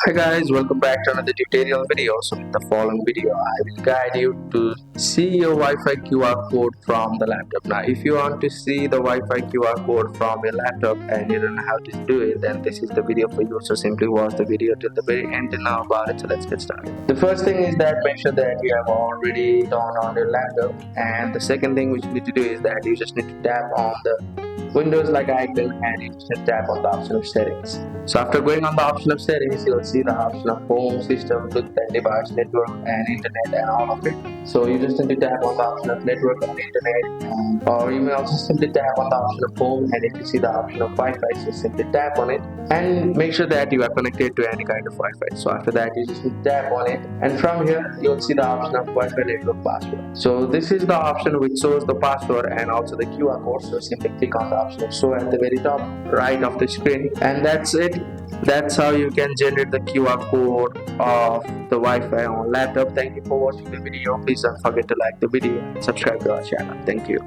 Hi guys, welcome back to another tutorial video. So in the following video, I will guide you to see your Wi-Fi QR code from the laptop. Now, if you want to see the Wi-Fi QR code from your laptop and you don't know how to do it, then this is the video for you. So simply watch the video till the very end to know about it. So let's get started. The first thing is that make sure that you have already turned on your laptop, and the second thing which you need to do is that you just need to tap on the Windows like icon and you just tap on the option of settings. So after going on the option of settings, you'll see the option of home, system, Bluetooth and device, network and internet and all of it. So you just need to tap on the option of network and internet, or you may also simply tap on the option of home, and if you see the option of Wi-Fi, so simply tap on it and make sure that you are connected to any kind of Wi-Fi. So after that, you just need to tap on it, and from here you'll see the option of Wi-Fi network password. So this is the option which shows the password and also the QR code. So simply click on the option of show at the very top right of the screen, and that's it. That's how you can generate the QR code of the Wi-Fi on laptop. Thank you for watching the video. Please don't forget to like the video and subscribe to our channel. Thank you.